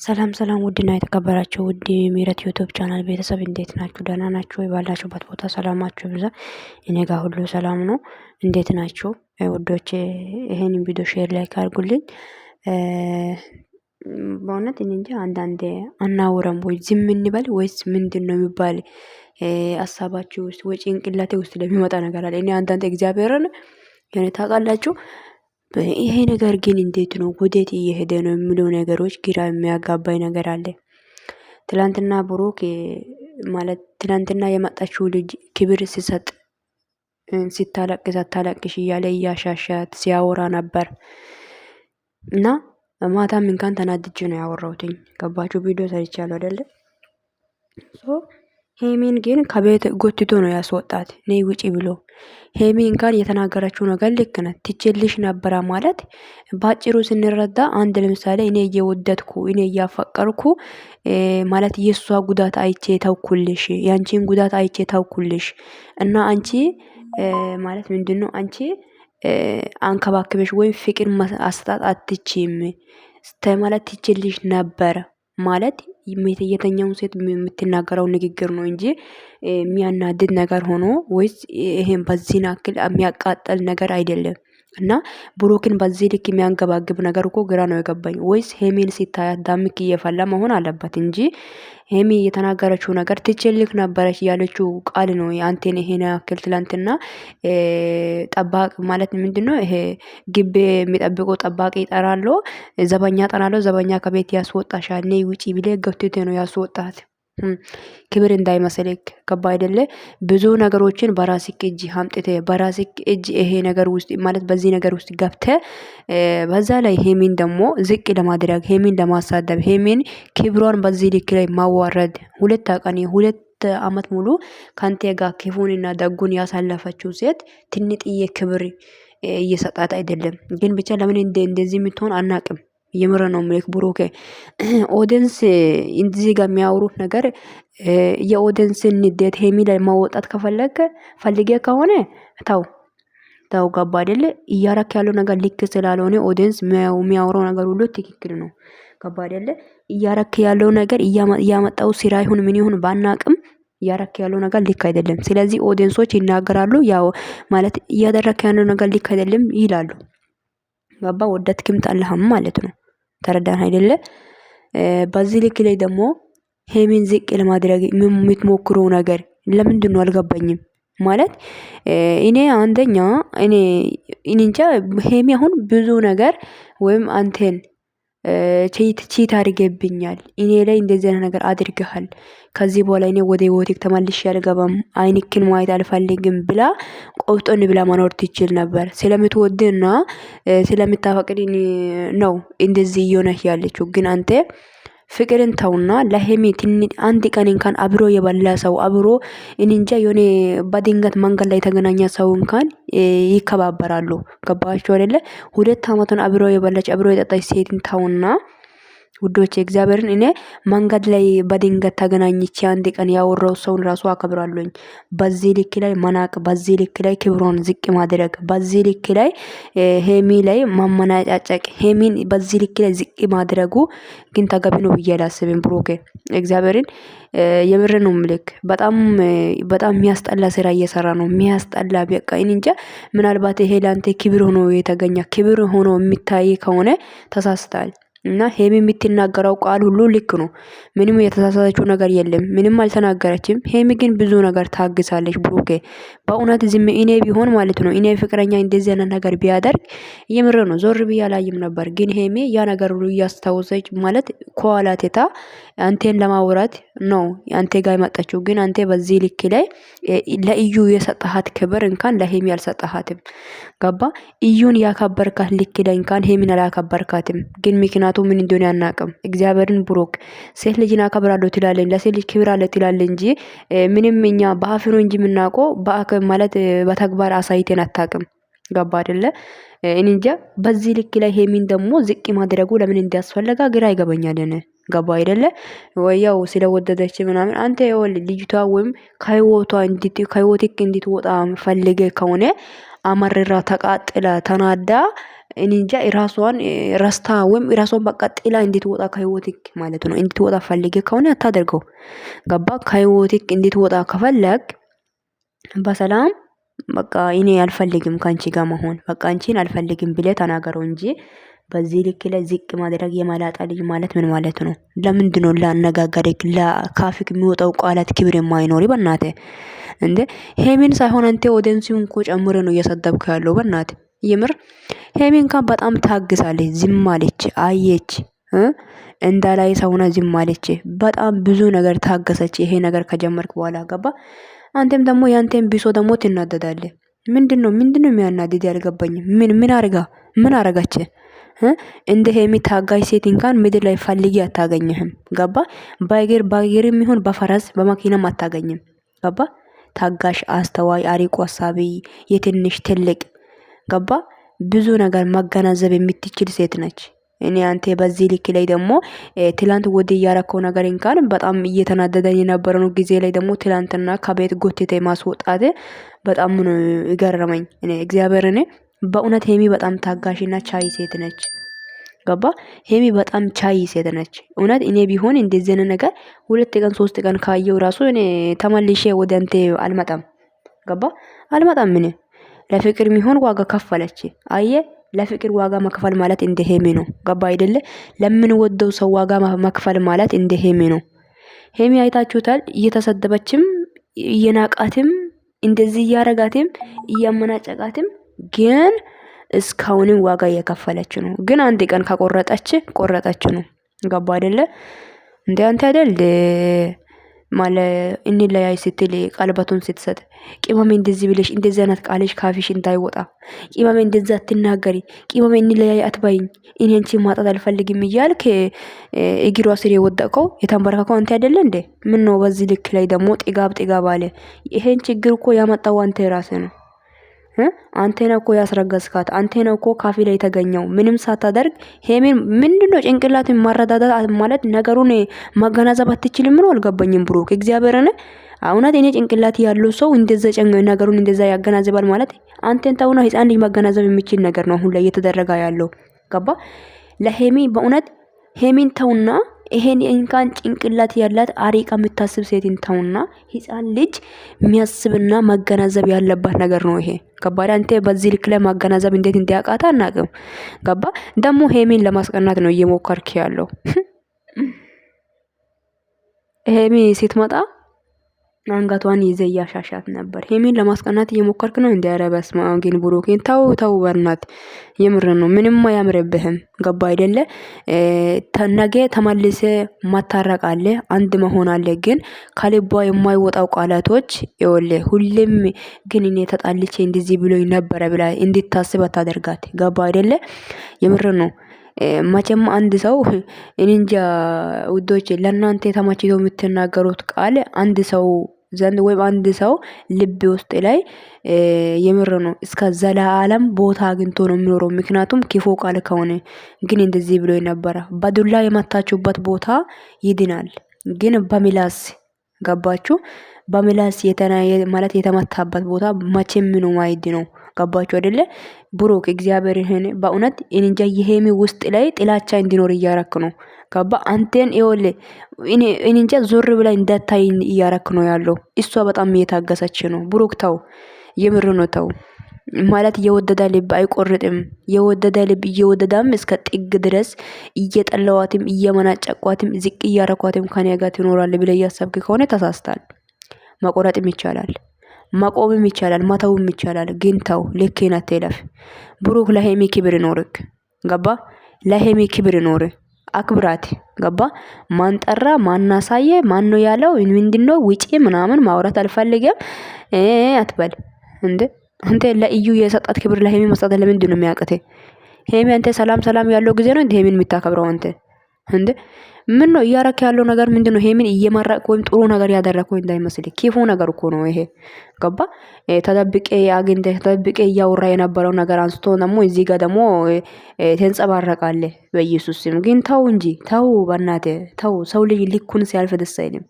ሰላም ሰላም ውድና የተከበራችሁ ውድ ምህረት ዩቲዩብ ቻናል ቤተሰብ እንዴት ናችሁ? ደህና ናችሁ ወይ? ባላችሁበት ቦታ ሰላማችሁ ይብዛ። እኔ ጋር ሁሉ ሰላም ነው። እንዴት ናችሁ ውዶቼ? ይሄንን ቪዲዮ ሼር ላይክ አድርጉልኝ። በእውነት እኔ እንጃ አንዳንዴ አናወራም ወይ ዝም እንበል ወይስ ምንድነው የሚባል ሀሳባችሁ ውስጥ ወይ ጭንቅላቴ ውስጥ ለሚመጣ ነገር አለ። እኔ አንዳንዴ እግዚአብሔርን የሆነ ታውቃላችሁ ይሄ ነገር ግን እንዴት ነው ወዴት እየሄደ ነው የሚለው ነገሮች ግራ የሚያጋባኝ ነገር አለ። ትላንትና ብሩክ ማለት ትላንትና የመጣችው ልጅ ክብር ሲሰጥ ሲታለቅሽ እያለ እያሻሻት ሲያወራ ነበር እና ማታም እንኳን ተናድጄ ነው ያወራሁትኝ። ገባችሁ? ቪዲዮ ሰርቻለሁ አይደለ? ሄሚን ግን ከቤት ጎትቶ ነው ያስወጣት። ነይ ውጪ ብሎ ሄሚ እንኳን የተናገረችው ነገር ልክ ናት። ትችልሽ ነበረ ማለት ባጭሩ ስንረዳ አንድ ለምሳሌ እኔ እየወደድኩ እኔ እያፈቀርኩ ማለት የሷ ጉዳት አይቼ ተውኩልሽ፣ ያንቺን ጉዳት አይቼ ተውኩልሽ እና አንቺ ማለት ምንድነው አንቺ አንከባክበሽ ወይም ፍቅር አስጣጥ አትችም ስታይ ማለት ትችልሽ ነበር ማለት የተኛውን ሴት የምትናገረው ንግግር ነው እንጂ የሚያናድድ ነገር ሆኖ ወይስ ይሄን በዚህ ናክል የሚያቃጥል ነገር አይደለም። እና ብሩክን በዚህ ልክ የሚያንገባግብ ነገር እኮ ግራ ነው የገባኝ። ወይስ ሄሚን ሲታያት ዳምክ እየፈላ መሆን አለበት እንጂ ሄሚ የተናገረችው ነገር ትችልክ ነበረች ያለችው ቃል ነው። አንቴን ይሄን ያክል ትላንትና ጠባቅ ማለት ምንድነው ይሄ ግቤ የሚጠብቀው ጠባቂ ይጠራሉ፣ ዘበኛ ጠራሉ፣ ዘበኛ ከቤት ያስወጣሻል ነይ ውጪ ቢለ ገፍትቴ ነው ያስወጣት። ክብር እንዳይመስልክ ገባ አይደለ? ብዙ ነገሮችን በራስክ እጅ አምጥተ በራስክ እጅ ይሄ ነገር ውስጥ ማለት በዚህ ነገር ውስጥ ገብተ በዛ ላይ ሄሚን ደግሞ ዝቅ ለማድረግ ሄሚን ለማሳደብ ሄሚን ክብሯን በዚህ ልክ ላይ ማዋረድ ሁለት አመት ሙሉ ካንተ ጋር ክፉንና ደጉን ያሳለፈችው ሴት ትንጥዬ ክብር እየሰጣት አይደለም። ግን ብቻ ለምን እንደዚህ የምትሆን አናቅም። የምረ ነው ምልክ ብሩክ ኦዲየንስ እንደዚህ ጋር የሚያወሩት ነገር የኦዲየንስን ንዴት ሄሚ ላይ ማወጣት ፈልጌ ከሆነ ታው ገባ አይደለ? እያረክ ያለው ነገር ልክ ስላልሆነ ኦዲየንስ የሚያወራው ነገር ሁሉ ትክክል ነው። ገባ አይደለ? እያረክ ያለው ነገር እያመጣው ስራ ይሁን ምን ይሁን ባናቅም እያረክ ያለው ነገር ልክ አይደለም። ስለዚህ ኦዲየንሶች ይናገራሉ። ያው ማለት እያደረክ ያለው ነገር ልክ አይደለም ይላሉ። ገባ? ወደድክም ጠላህም ማለት ነው። ተረዳን አይደለ? በዚህ ልክ ላይ ደግሞ ሄሚን ዝቅ ለማድረግ የምትሞክረው ነገር ለምንድነው አልገባኝም። ማለት እኔ አንደኛ እኔ እንጃ ሄሚ አሁን ብዙ ነገር ወይም አንተን ቺት አድርገብኛል፣ እኔ ላይ እንደዚህ አይነት ነገር አድርገሃል፣ ከዚህ በኋላ እኔ ወደ ህይወትክ ተመልሼ አልገባም፣ አይንክን ማየት አልፈልግም ብላ ቆፍጦን ብላ መኖር ትችል ነበር። ስለምትወድና ስለምታፈቅድ ነው እንደዚህ እየሆነች ያለችው። ግን አንተ ፍቅርን ተውና ለሄሚ አንድ ቀን እንኳን አብሮ የበላ ሰው አብሮ እንንጃ የሆነ በድንገት መንገድ ላይ የተገናኘ ሰው እንኳን ይከባበራሉ። ገባችሁ አይደለ? 2 አመቱን አብሮ የበላች አብሮ የጠጣች ሴትን ተውና ውዶች እግዚአብሔርን እኔ መንገድ ላይ በድንገት ተገናኝቼ አንድ ቀን ያወራው ሰውን ራሱ አከብራለሁኝ። በዚህ ልክ ላይ መናቅ፣ በዚህ ልክ ላይ ክብሮን ዝቅ ማድረግ፣ በዚህ ልክ ላይ ሄሚ ላይ ማመናጫጨቅ፣ ሄሚን በዚህ ልክ ላይ ዝቅ ማድረጉ ግን ተገቢ ነው ብዬ አላስብም። ብሩክ እግዚአብሔርን የምር ነው ምልክ በጣም የሚያስጠላ ስራ እየሰራ ነው። የሚያስጠላ በቃ እንጃ። ምናልባት ይሄ ላንተ ክብር ሆኖ የተገኘ ክብር ሆኖ የሚታይ ከሆነ ተሳስታል። እና ሄሚ የምትናገረው ቃል ሁሉ ልክ ነው። ምንም የተሳሳተችው ነገር የለም። ምንም አልተናገረችም። ሄሚ ግን ብዙ ነገር ታግሳለች። ብሩኬ በእውነት ዝም እኔ ቢሆን ማለት ነው እኔ ፍቅረኛ እንደዚህ አይነት ነገር ቢያደርግ የምር ነው ዞር ብዬ አላይም ነበር። ግን ሄሚ ያ ነገር ሁሉ እያስታወሰች ማለት ከኋላ ትታ አንቴን ለማውራት ነው አንቴ ጋር የመጣችው። ግን አንቴ በዚህ ልክ ላይ ለኢዩ የሰጠሃት ክብር እንኳን ለሄሚ አልሰጠሃትም። ገባ? ኢዩን ያከበርካት ልክ ላይ እንኳን ሄሚን አላከበርካትም። ግን ምክንያቱ ምን እንደሆነ አናውቅም። እግዚአብሔርን ብሩክ ሴት ልጅን አከብራለሁ ትላለች፣ ለሴት ልጅ ክብር አለ ትላለች እንጂ ምንም እኛ በአፍ ነው እንጂ የምናውቀው ማለት በተግባር አሳይተን አታውቅም። ገባ አይደለ? እንጃ በዚህ ልክ ላይ ሄሚን ደግሞ ዝቅ ማድረጉ ለምን እንዲያስፈልጋ ግራ ይገባኛል። ገባ አይደለ? ወያው ስለወደደች ምናምን አንተ ይወል ልጅቷ ወይም ከህይወትክ እንድትወጣ ፈልገ ከሆነ አመረራ ተቃጥላ ተናዳ እኔ እንጃ ራሷን ረስታ ወይም ራሷን በቃ ጥላ እንድትወጣ ከህይወትክ ማለት ነው። እንድትወጣ ፈልጌ ከሆነ አታደርገው። ገባ? ከህይወትክ እንድትወጣ ከፈለግ በሰላም በቃ እኔ አልፈልግም ካንቺ ጋር መሆን በቃ አንቺን አልፈልግም ብለህ ተናገረው እንጂ በዚህ ልክ ላይ ዝቅ ማድረግ የማላጣ ልጅ ማለት ምን ማለት ነው? ለምንድነው ለአነጋገርክ ለካፍክ የሚወጣው ቃላት ክብር የማይኖር? በእናትህ እንዴ ሄሚን ሳይሆን አንተ ኦዲየንሱን እኮ ጨምረ ነው እየሰደብክ ያለው። በእናትህ የምር ሄሚን ካን በጣም ታግሳለች፣ ዝም አለች፣ አየች እንዳላይ ሰውና ዝም አለች። በጣም ብዙ ነገር ታገሰች። ይሄ ነገር ከጀመርክ በኋላ ገባ። አንተም ደግሞ ያንተን ቢሶ ደግሞ ትናደዳለህ። ምንድነው የሚያናድድ? ያልገባኝም ምን አረጋች? እንደ ሄሚ ታጋሽ ሴት እንኳን ምድር ላይ ፈልጊ አታገኝህም። ገባ? በእግርም ይሁን በፈረስ በመኪናም አታገኝም። ገባ? ታጋሽ፣ አስተዋይ፣ አሪቆ ሀሳቢ፣ የትንሽ ትልቅ ገባ ብዙ ነገር ማገናዘብ የምትችል ሴት ነች። እኔ አንተ በዚህ ልክ ላይ ደግሞ ትላንት ወደ ያረከው ነገር እንኳን በጣም እየተናደደኝ የነበረው ጊዜ ላይ ደግሞ ትላንትና ከቤት ጎትተ ማስወጣት በጣም ነው ይገረመኝ። እኔ እግዚአብሔር እኔ በእውነት ሄሚ በጣም ታጋሽና ቻይ ሴት ነች። ገባ? ሄሚ በጣም ቻይ ሴት ነች። እውነት እኔ ቢሆን እንደዚህ ነገር 2 ቀን 3 ቀን ካየው ራሱ እኔ ተመልሼ ወደ አንተ አልመጣም። ገባ? አልመጣም። ምን ለፍቅር የሚሆን ዋጋ ከፈለች። አየ ለፍቅር ዋጋ መክፈል ማለት እንደ ሄሚ ነው። ገባ አይደለ? ለምን ወደው ሰው ዋጋ መክፈል ማለት እንደ ሄሚ ነው። ሄሚ አይታችሁታል። እየተሰደበችም እየናቃትም እንደዚህ እያረጋትም እያመናጨቃትም ግን እስካሁንም ዋጋ እየከፈለች ነው። ግን አንድ ቀን ቆረጠች ነው። ገባ አይደለ? እንደ አንተ አይደል እንለያይ ስትል ቀለበቱን ስትሰጥ ቅመሜ እንደዚህ ብለሽ እንደዚህ አይነት ቃልሽ ካፊሽ እንዳይወጣ፣ ቅመሜ እንደዚህ አትናገሪ፣ ቅመሜ እንለያይ አትባይኝ፣ እኔ አንቺን ማጣት አልፈልግም እያልክ እግሯ ስር የወደቀው የተንበረከከው አንተ አይደለ እንዴ? ምን ነው በዚህ ልክ ላይ ደግሞ ጥጋብ አለ። ይሄን ችግር እኮ ያመጣው አንተ ራስህ ነው። አንተና እኮ ያስረገዝካት አንተና እኮ ካፊ ላይ የተገኘው ምንም ሳታደርግ ሄሜን ምንድነው ጭንቅላትን ማረዳዳት ማለት ነገሩን ማገናዘብ አትችልም ነው። አልገባኝም ብሩክ እግዚአብሔርን እውነት እኔ ጭንቅላት ያለው ሰው እንደዛ ነገሩን እንደዛ ያገናዝባል ማለት አንተን ተውና ህፃን ልጅ ማገናዘብ የሚችል ነገር ነው አሁን ላይ እየተደረገ ያለው። ገባ? ለሄሚ በእውነት ሄሚን ተውና ይሄን እንኳን ጭንቅላት ያላት አሪቃ የምታስብ ሴትን ተውና ህፃን ልጅ የሚያስብና ማገናዘብ ያለባት ነገር ነው ይሄ። ገባ? አንተ በዚህ ልክ ላይ ማገናዘብ እንዴት እንዲያቃታ አናውቅም። ገባ? ደግሞ ሄሚን ለማስቀናት ነው እየሞከርክ ያለው። ሄሚ ስትመጣ አንገቷን ይዘ እያሻሻት ነበር። ሄሚን ለማስቀናት እየሞከርክ ነው። እንዲያረ በስመ አብ ግን ብሩኬን ተው በእናት የምር ነው። ምንም አያምርብህም። ገባ አይደለ? ነገ ተመልሰ ማታረቅ አለ፣ አንድ መሆን አለ። ግን ከልቧ የማይወጣው ቃላቶች ይኸውልህ ሁሌም ግን እኔ ተጣልቼ እንደዚህ ብሎኝ ነበረ ብላ እንድታስብ አታደርጋት። ገባ አይደለ? የምር ነው። መቼም አንድ ሰው እንጃ ውዶች ለእናንተ ተመችቶ የምትናገሩት ቃል አንድ ሰው ዘንድ ወይም አንድ ሰው ልብ ውስጥ ላይ የምር ነው እስከ ዘላለም ቦታ አግኝቶ ነው የሚኖረው። ምክንያቱም ክፉ ቃል ከሆነ ግን እንደዚህ ብሎ ነበረ። በዱላ የመታችሁበት ቦታ ይድናል፣ ግን በምላስ ገባችሁ? በምላስ ማለት የተመታበት ቦታ መቼም ነው ማይድ ነው። ገባችሁ አይደለ? ብሩክ እግዚአብሔርህን በእውነት እንጃ የሄሚ ውስጥ ላይ ጥላቻ እንዲኖር እያረክ ነው። ገባ? አንተን ይወል እንጃ ዞር ብላ እንዳታይ እያረክ ነው ያለው። እሷ በጣም እየታገሰች ነው። ብሩክ ተው፣ የምር ነው ተው። ማለት የወደዳ ልብ አይቆርጥም። የወደዳ ልብ እየወደዳም እስከ ጥግ ድረስ እየጠላዋትም እየመናጨቋትም ዝቅ እያረኳትም ከኔ ጋር ትኖራል ብለ እያሰብክ ከሆነ ተሳስታል። መቆረጥም ይቻላል፣ ማቆምም ይቻላል፣ ማተውም ይቻላል። ግን ተው፣ ልክህን አትለፍ። ብሩክ ለሄሚ ክብር ይኖርክ። ገባ? ለሄሚ ክብር ይኖር፣ አክብራት። ገባ? ማን ጠራ ማን አሳየ ማን ነው ያለው ምንድነው ውጪ ምናምን ማውራት አልፈልግም አትበል እንዴ። አንተ ለኢዩ የሰጣት ክብር ለሄሚ መስጠት ለምንድን ነው የሚያቅተ? ሄሚ አንተ ሰላም ያለው ጊዜ ነው እንዴ ሄሚን የምታከብረው አንተ እንዴ? ምን ነው እያረክ ያለው ነገር ምንድነው? ሄሚን እየመረቅ ወይም ጥሩ ነገር ያደረከው እንዳይመስል ክፉ ነገር እኮ ነው ይሄ። ገባ? ተደብቄ አግኝተ ተደብቄ እያወራ የነበረው ነገር አንስቶ ደግሞ እዚህ ጋር ደግሞ ተንጸባረቃለህ። በኢየሱስ ስም ግን ተው እንጂ ተው፣ በእናትህ ተው። ሰው ልጅ ልኩን ሲያልፍ ደስ አይልም።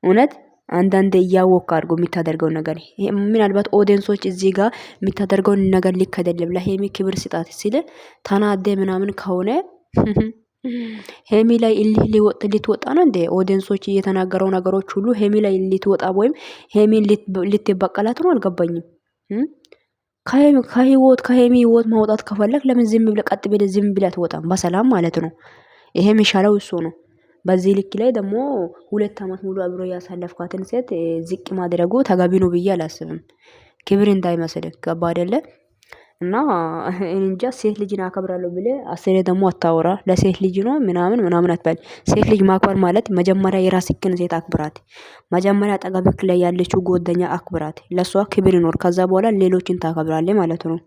እውነት አንዳንዴ እያወቅክ አድርጎ የሚታደርገው ነገር ምናልባት ኦዲየንሶች እዚህ ጋር የሚታደርገውን ነገር ልክ አይደለም፣ ለሄሚ ክብር ስጣት ሲል ተናደ ምናምን ከሆነ ሄሚ ላይ እልህ ልትወጣ ነው እንዴ? ኦዲየንሶች እየተናገረው ነገሮች ሁሉ ሄሚ ላይ ልትወጣ ወይም ሄሚን ልትበቀላት ነው? አልገባኝም። ከሄሚ ህይወት ማውጣት ከፈለግ ለምን ዝም ብለህ ቀጥ ብለህ ዝም ብለህ አትወጣም? በሰላም ማለት ነው። ይሄ የሚሻለው እሱ ነው። በዚህ ልክ ላይ ደግሞ 2 አመት ሙሉ አብሮ ያሳለፍኳትን ሴት ዝቅ ማድረጉ ተገቢ ነው ብዬ አላስብም። ክብር እንዳይመስልህ ገባ አይደለ? እና እንጃ ሴት ልጅን አከብራለሁ ብለ አስሬ ደግሞ አታወራ። ለሴት ልጅ ነው ምናምን ምናምን አትበል። ሴት ልጅ ማክበር ማለት መጀመሪያ የራስህን ሴት አክብራት። መጀመሪያ አጠገብክ ላይ ያለችው ጓደኛ አክብራት። ለሷ ክብር ይኖር፣ ከዛ በኋላ ሌሎችን ታከብራለህ ማለት ነው።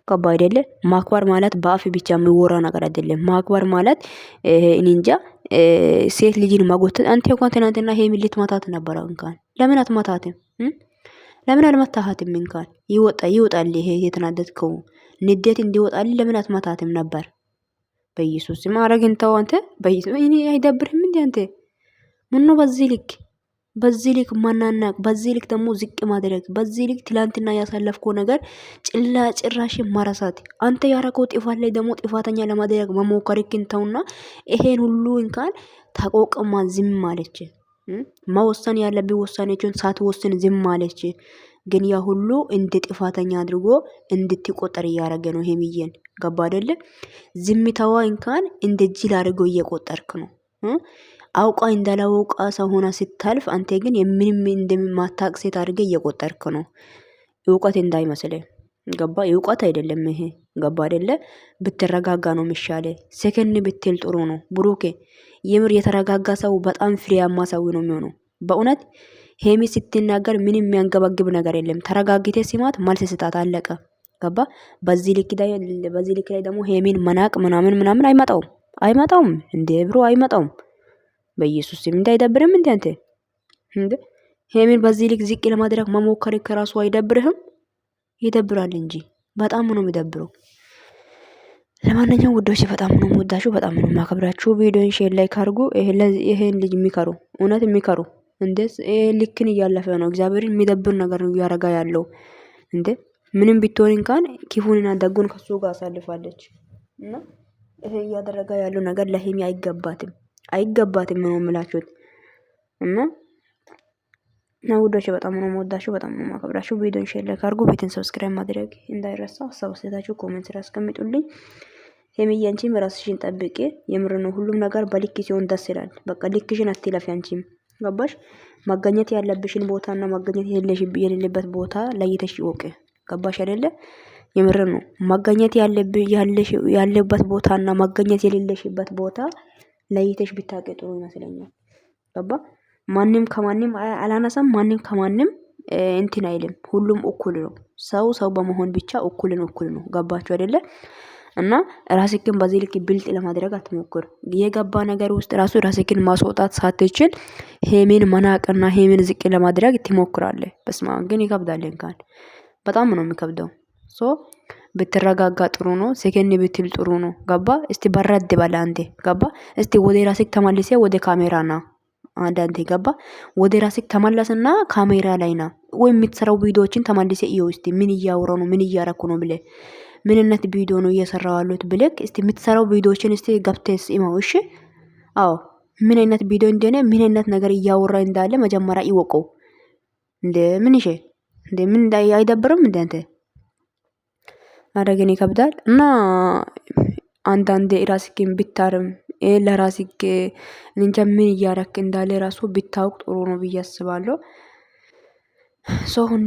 ገባ አይደለ? ማክበር ማለት በአፍ ብቻ የሚወራ ነገር አይደለም። ማክበር ማለት እኔ እንጃ ሴት ልጅን ማጎተት። አንተ እንኳን ትናንትና ሄሚን ልትመታት ነበረ። እንኳን ለምን አትመታትም? ለምን አልመታሃትም? እንኳን ይወጣል። ይሄ የተናደድከው ንዴት እንዲወጣል ለምን አትመታትም ነበር? በኢየሱስ ማረግን ተው አንተ። በኢየሱስ እኔ አይደብርህም እንዴ አንተ? ምነው በዚህ ልክ ማናናቅ፣ በዚህ ልክ ደግሞ ዝቅ ማድረግ፣ በዚህ ልክ ትላንትና ያሳለፍከው ነገር ጭራሽ ማረሳት። አንተ ያረከው ጥፋት ላይ ደግሞ ጥፋተኛ ለማድረግ መሞከርክን ተውና ይሄን ሁሉ እንኳን ተቆቅማ ዝም ማለች። መወሰን ያለብህ ውሳኔዎችን ሳትወስን ዝም ማለች። ግን ያ ሁሉ እንደ ጥፋተኛ አድርጎ እንድትቆጠር እያደረገ ነው ሄሚዬን። ገባ አይደለ? ዝምታዋ እንኳን እንደ ጅል አድርጎ እየቆጠርክ ነው። አውቃ እንዳላወቃ ሰው ሆና ስታልፍ፣ አንተ ግን የምንም እንደማታቅ ሴት አድርገ እየቆጠርክ ነው። እውቀት እንዳይመስል ገባ? እውቀት አይደለም ይሄ። ገባ አይደለ? ብትረጋጋ ነው የሚሻለ። ሰከንድ ብትል ጥሩ ነው ብሩኬ። የምር የተረጋጋ ሰው በጣም ፍሬያማ ሰው ነው የሚሆነው። በእውነት ሄሚ ስትናገር ምንም የሚያንገበግብ ነገር የለም። ተረጋግቴ ሲማት መልስ ስጣት፣ አለቀ። ገባ? በዚህ ልክ ላይ ደግሞ ሄሚን መናቅ ምናምን አይመጣውም እንዴ ብሮ አይመጣውም። በኢየሱስ ስም እንዳይደብርም እንዴ አንተ እንዴ ሄሚን በዚህ ልክ ዝቅ ለማድረግ መሞከር ከራሱ አይደብርህም? ይደብራል እንጂ በጣም ነው የሚደብረው። ለማንኛውም ውዶች በጣም ነው የምወዳችሁ፣ በጣም ነው የማከብራችሁ። ቪዲዮን ሼር ላይክ አድርጉ። ይሄን ልጅ የሚከሩ እውነት የሚከሩ እንዴስ ይሄ ልክን እያለፈ ነው። እግዚአብሔርን የሚደብር ነገር ነው እያረጋ ያለው። እንዴ ምንም ቢትሆን እንኳን ክፉንና ደጉን ከሱ ጋር አሳልፋለች እና ይሄ እያደረጋ ያለው ነገር ለሄሚ አይገባትም ነው የምላችሁት። እና ውዶች በጣም ነው የምወዳችሁ፣ በጣም ነው የማከብራችሁ። ቪዲዮን ሼር ላይክ አድርጉ። ቤትን ሰብስክራይብ ማድረግ እንዳይረሳ። ሀሳብ አስተያየታችሁ ኮሜንት ላይ አስቀምጡልኝ። ሄሚዬ አንቺም ራስሽን ጠብቂ። የምር ነው ሁሉም ነገር በልክ ሲሆን ደስ ይላል። በቃ ልክሽን አትለፊ። አንቺም ገባሽ? መገኘት ያለብሽን ቦታና መገኘት የሌለበት ቦታ ለይተሽ ይወቅ። ገባሽ አይደለ? የምር ነው መገኘት ያለበት ቦታና መገኘት የሌለሽበት ቦታ ለይተሽ ብታውቂ ጥሩ ይመስለኛል። ገባ? ማንም ከማንም አላነሳም። ማንም ከማንም እንትን አይልም። ሁሉም እኩል ነው። ሰው በመሆን ብቻ እኩል ነው። ገባችሁ አይደለ? እና ራስህን በዚህ ልክ ብልጥ ለማድረግ አትሞክር። የገባ ነገር ውስጥ ራሱ ራስህን ማስወጣት ሳትችል ሄሜን መናቅና ሄሜን ዝቅ ለማድረግ ትሞክራለህ። በስማ ግን ይከብዳል። እንኳን በጣም ነው የሚከብደው። ብትረጋጋ ጥሩ ነው። ሰከንድ ብትል ጥሩ ነው። ገባ? እስቲ በረድ በላ አንዴ። ገባ? እስቲ ወደ ራስህ ተመልሰ ወደ ካሜራና አንዳንዴ ገባ? ወደ ራስህ ተመለስና ካሜራ ላይና ወይ የምትሰራው ቪዲዮዎችን ተመልሰ ይኸው እስቲ ምን እያወራው ነው ምን እያረኩ ነው ብለ ምንነት ቪዲዮ ነው እየሰራው ያሉት ብለክ እስቲ የምትሰራው ቪዲዮዎችን እስቲ ገብተስ ኢማው። እሺ አዎ ምን አይነት ቪዲዮ እንደሆነ ምን አይነት ነገር እያወራ እንዳለ መጀመሪያ ይወቀው። ምን አይደብርም እንደ አንተ አረገን ይከብዳል። እና አንዳንዴ ራስህን ብታርም ለራስህ እንጃ ምን እያረክ እንዳለ ራሱ ብታውቅ ጥሩ ነው ብዬ አስባለሁ።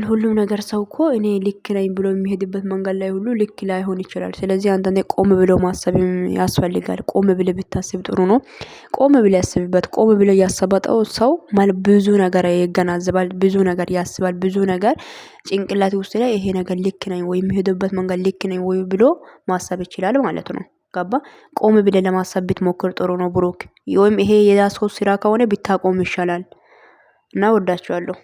ሁሉም ነገር ሰው እኮ እኔ ልክ ነኝ ብሎ የሚሄድበት መንገድ ላይ ሁሉ ልክ ላይሆን ይችላል። ስለዚህ አንዳንዴ ቆም ብሎ ማሰብ ያስፈልጋል። ቆም ብለ ብታስብ ጥሩ ነው። ቆም ብለ ያስብበት። ቆም ብለ ያሰበው ሰው ማለት ብዙ ነገር ይገናዘባል፣ ብዙ ነገር ያስባል፣ ብዙ ነገር ጭንቅላት ውስጥ ላይ ይሄ ነገር ልክ ነኝ ወይ የሚሄድበት መንገድ ልክ ነኝ ወይ ብሎ ማሰብ ይችላል ማለት ነው። ገባ? ቆም ብለ ለማሰብ ብትሞክር ጥሩ ነው ብሩክ። ወይም ይሄ የራስህ ስራ ከሆነ ብታቆም ይሻላል። እና ወዳችኋለሁ።